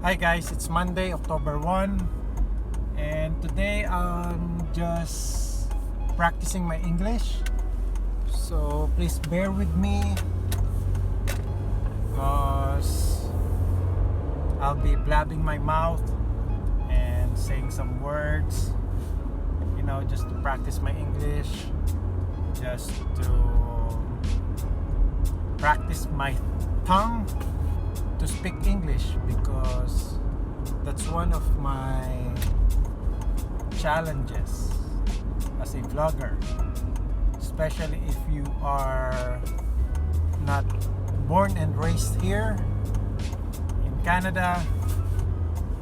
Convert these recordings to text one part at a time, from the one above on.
Hi guys, it's Monday, October 1, and today I'm just practicing my English. So please bear with me because I'll be blabbing my mouth and saying some words, just to practice my English, just to practice my tongue to speak English, because that's one of my challenges as a vlogger, especially if you are not born and raised here in Canada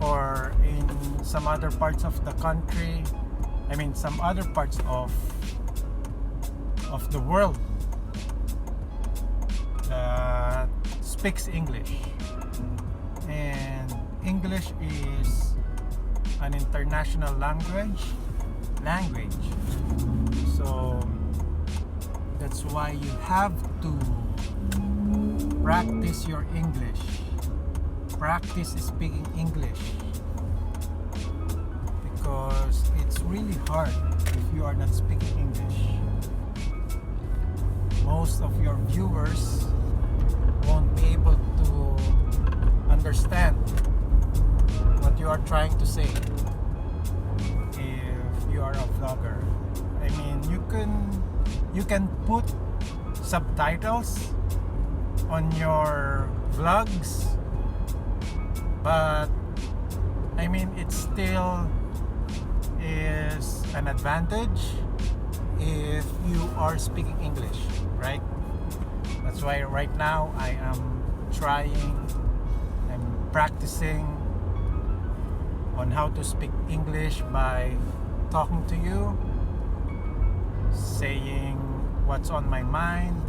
or in some other parts of the country. I mean, some other parts of the world that speaks English. And English is an international language. So that's why you have to practice your English. Practice speaking English, because it's really hard if you are not speaking English. Most of your viewers won't be able to understand what you are trying to say if you are a vlogger. I mean, you can put subtitles on your vlogs, but I mean, it still is an advantage if you are speaking English, right? That's why right now I am practicing on how to speak English by talking to you, saying what's on my mind,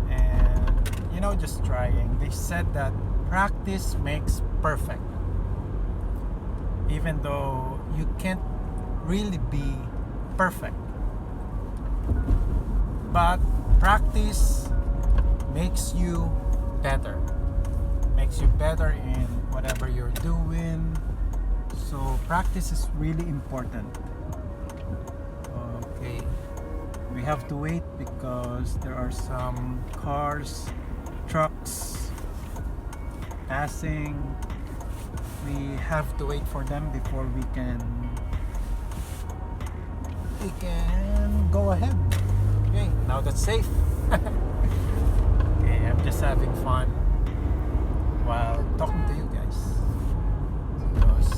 and just trying. They said that practice makes perfect, even though you can't really be perfect, but practice makes you better. Makes you better in whatever you're doing. So practice is really important. Okay, we have to wait because there are some cars, trucks passing. We have to wait for them before we can go ahead. Okay, now that's safe. Okay, I'm just having fun while talking to you guys, because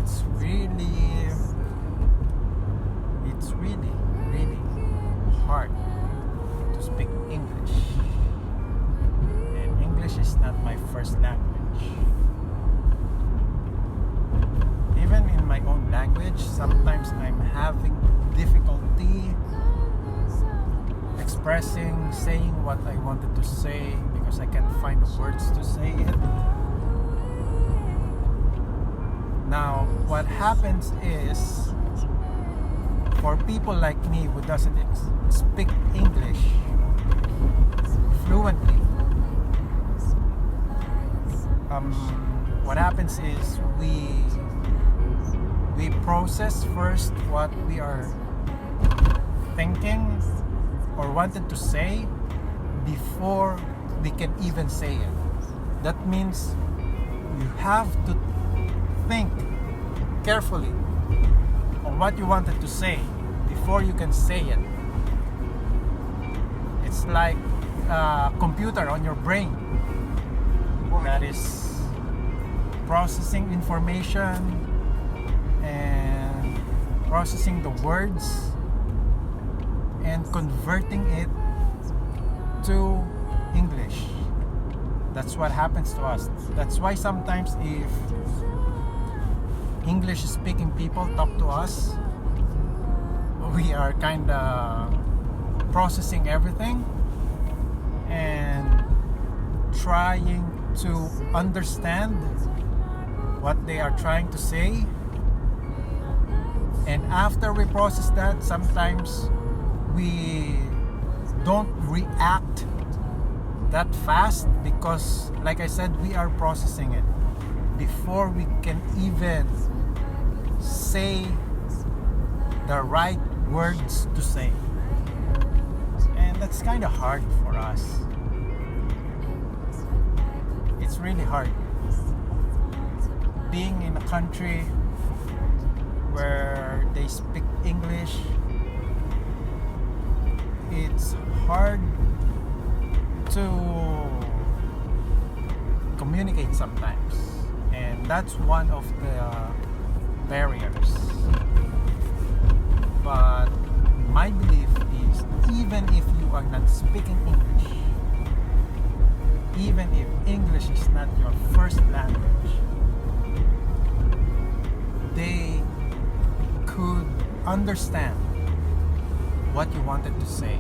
it's really hard to speak English, and English is not my first language. Even in my own language, sometimes I'm having difficulty saying what I wanted to say, because I can't find the words to say it. Now, what happens is, for people like me who doesn't speak English fluently, what happens is we process first what we are thinking or wanted to say before we can even say it. That means you have to think carefully on what you wanted to say before you can say it. It's like a computer on your brain that is processing information and processing the words and converting it to English. That's what happens to us. That's why sometimes if English speaking people talk to us, we are kind of processing everything and trying to understand what they are trying to say. And after we process that, sometimes we don't react that fast because, like I said, we are processing it before we can even say the right words to say. And that's kind of hard for us. It's really hard. Being in a country where they speak English, it's hard to communicate sometimes, and that's one of the barriers. But my belief is, even if you are not speaking English, even if English is not your first language, they could understand what you wanted to say,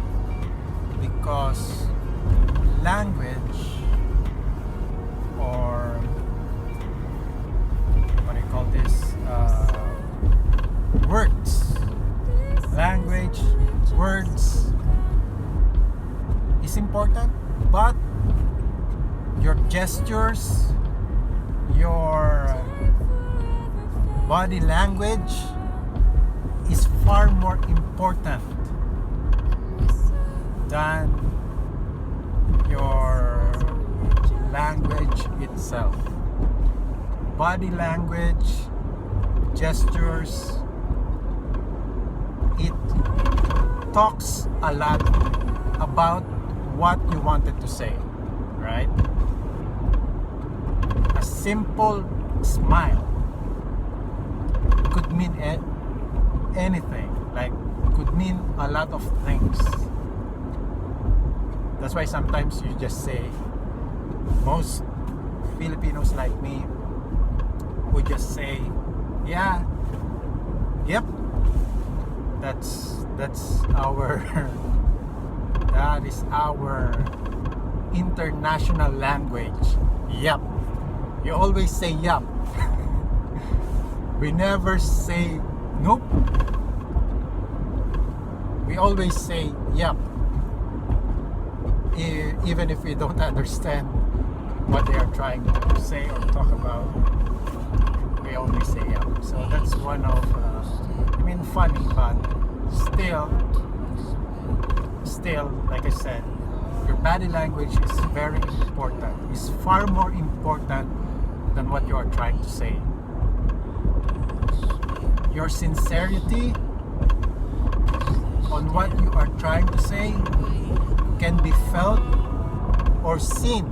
because language, or what do you call this, words, language, words is important, but your gestures, your body language is far more important than your language itself. Body language, gestures, it talks a lot about what you wanted to say, right? A simple smile could mean anything, like could mean a lot of things. That's why sometimes you just say, most Filipinos like me would just say, yeah, yep, that's our that is our international language. Yep. You always say yep. We never say nope. We always say yep. Even if we don't understand what they are trying to say or talk about, we always say yep. So that's one of, funny, but still, like I said, your body language is very important. It's far more important than what you are trying to say. Your sincerity on what you are trying to say can be felt or seen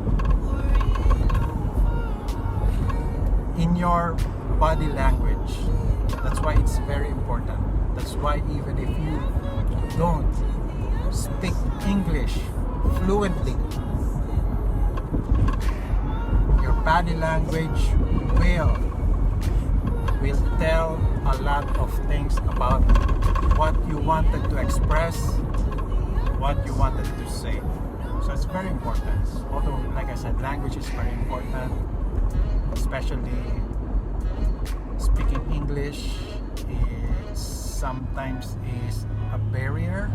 in your body language. That's why it's very important. That's why even if you don't speak English fluently, your body language will tell a lot of things about what you wanted to express, what you wanted to say. So it's very important. Although, like I said, language is very important, especially speaking English sometimes is a barrier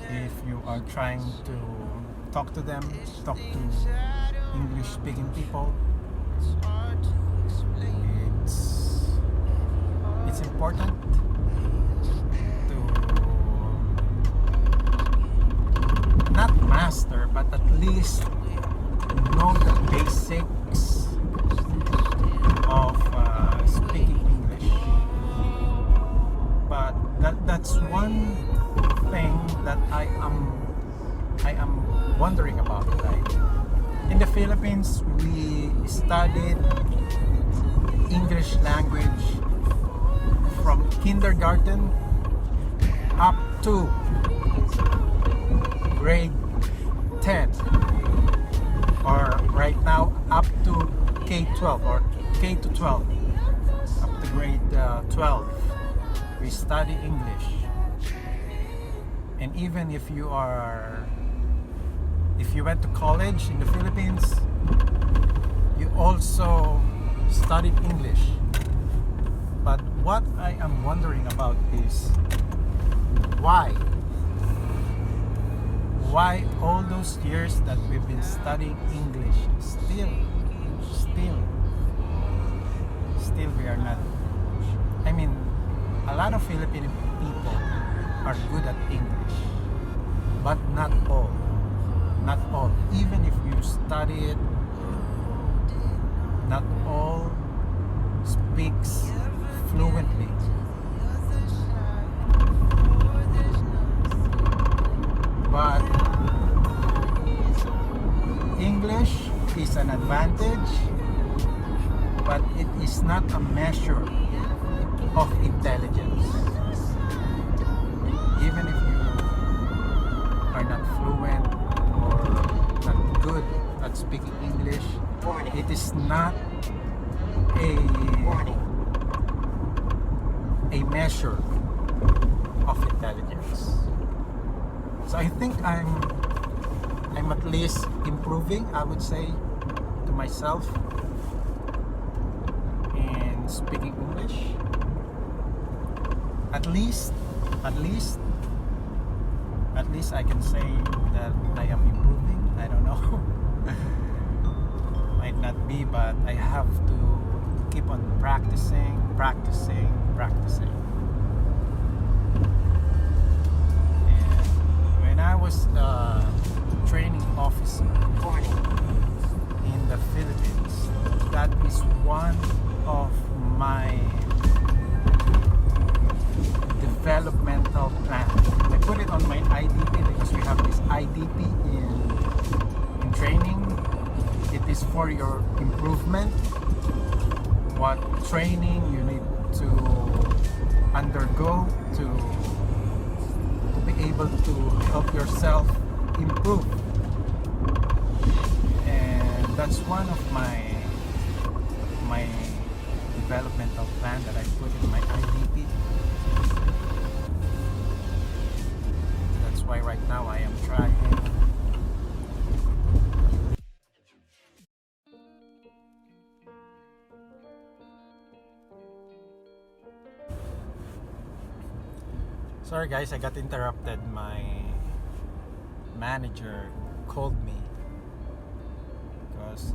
if you are trying to talk to English speaking people. It's important to not master, but at least know the basics of speaking English. But that's one thing that I am wondering about. Like, in the Philippines, we studied English language from kindergarten up to grade 10, or right now up to K-12 or K to 12, up to grade 12. We study English. And even if you went to college in the Philippines, you also studied English. But what I am wondering about is why why all those years that we've been studying English, still we are not. I mean, a lot of Filipino people are good at English, but not all. Not all. Even if you study it, not all speaks fluently. But English is an advantage, but it is not a measure of intelligence. Even if you are not fluent or not good at speaking English, it is not a measure of intelligence. So I think I'm at least improving, I would say, to myself in speaking English. At least I can say that I am improving. I don't know. Might not be, but I have to keep on practicing. And when I was training officer in the Philippines, that is one of my developmental plan. I put it on my IDP because we have this IDP in training. It is for your improvement. What training you need to undergo to be able to help yourself improve. And that's one of my developmental plan that I put in my IDP. That's why right now I am trying. Sorry guys, I got interrupted. My manager called me because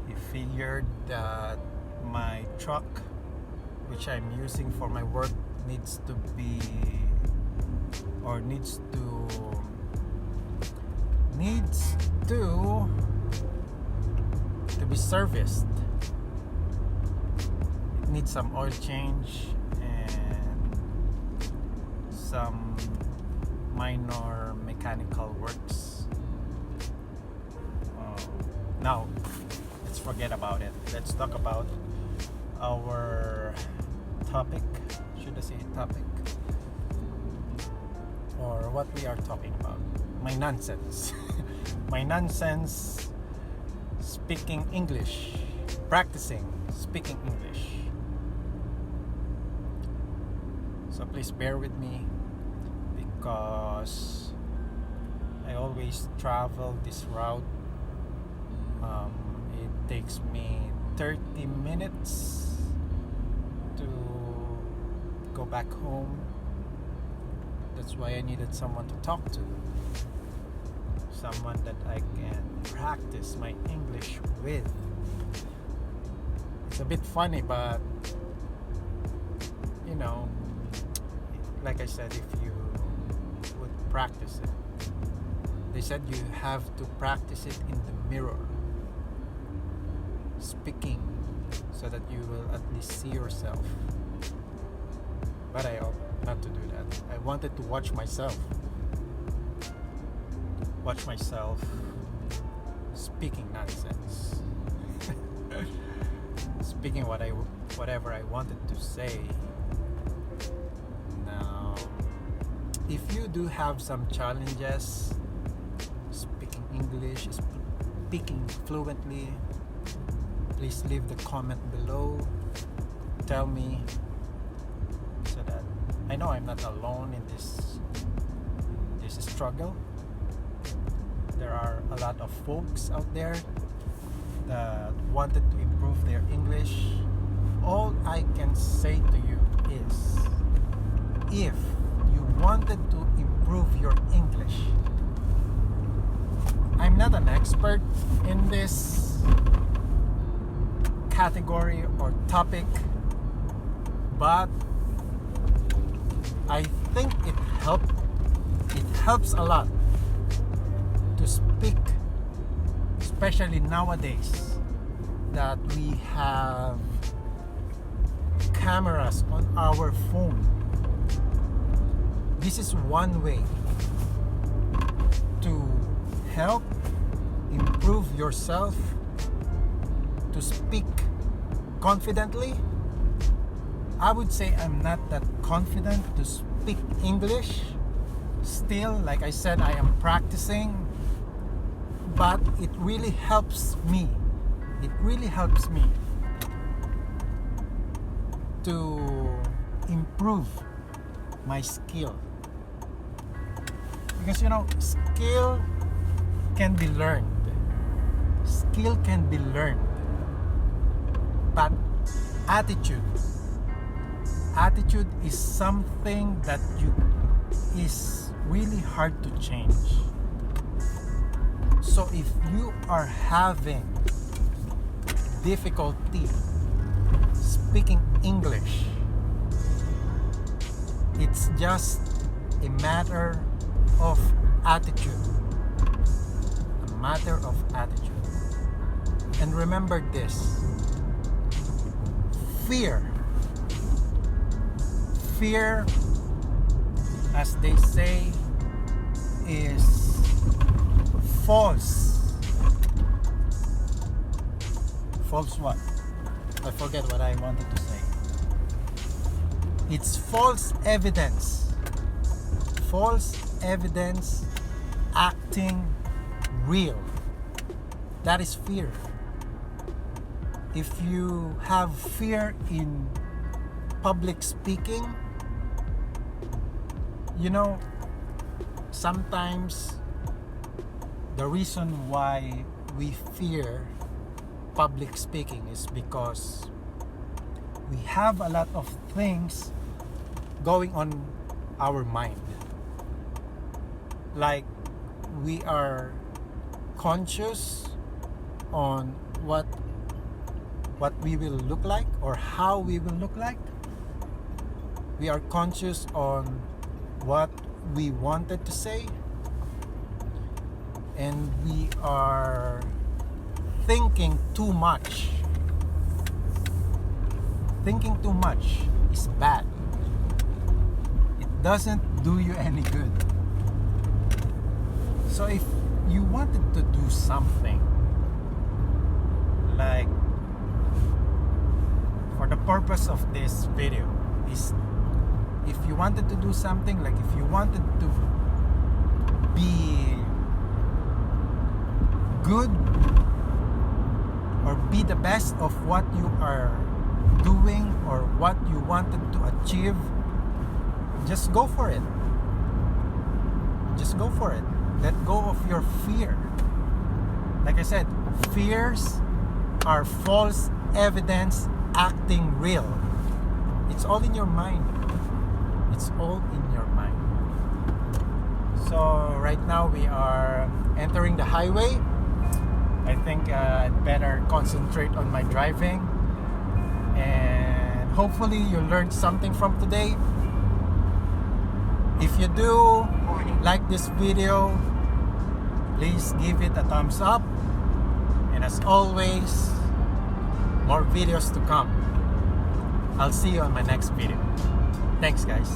he figured that my truck, which I'm using for my work, needs to be serviced. It needs some oil change and some minor mechanical works. Now let's forget about it. Let's talk about our topic. Should I say topic? Or what we are talking about? My nonsense. My nonsense speaking English. Practicing speaking English. So please bear with me because I always travel this route. It takes me 30 minutes to go back home. That's why I needed someone to talk to, someone that I can practice my English with. It's a bit funny, but you know, like I said, if you would practice it, they said you have to practice it in the mirror, speaking, so that you will at least see yourself. But I opt not to do that. I wanted to watch myself speaking nonsense. Speaking whatever I wanted to say. Now, if you do have some challenges speaking English, speaking fluently, please leave the comment below. Tell me, so that I know I'm not alone in this struggle. There are a lot of folks out there that wanted to improve their English. All I can say to you is, if you wanted to improve improve your English. I'm not an expert in this category or topic, but I think it helps a lot to speak, especially nowadays that we have cameras on our phone. This is one way to help improve yourself to speak confidently. I would say I'm not that confident to speak English. Still, like I said, I am practicing, but it really helps me. It really helps me to improve my skill. Because skill can be learned. Skill can be learned. But attitude is something that is really hard to change. So if you are having difficulty speaking English, it's just a matter of attitude. A matter of attitude. And remember this. Fear, as they say, is false. False what? I forget what I wanted to say. It's false evidence. False evidence acting real. That is fear. If you have fear in public speaking, sometimes the reason why we fear public speaking is because we have a lot of things going on our mind. Like we are conscious on what we will look like or how we will look like. We are conscious on what we wanted to say, and we are thinking too much. Thinking too much is bad. It doesn't do you any good. So if you wanted to do something, like for the purpose of this video, is if you wanted to do something, like if you wanted to be good or be the best of what you are doing or what you wanted to achieve, just go for it. Just go for it. Let go of your fear. Like I said, fears are false evidence acting real. It's all in your mind. It's all in your mind. So right now we are entering the highway. I think I'd better concentrate on my driving, and hopefully you learned something from today. If you do like this video, please give it a thumbs up, and as always, more videos to come. I'll see you on my next video. Thanks guys.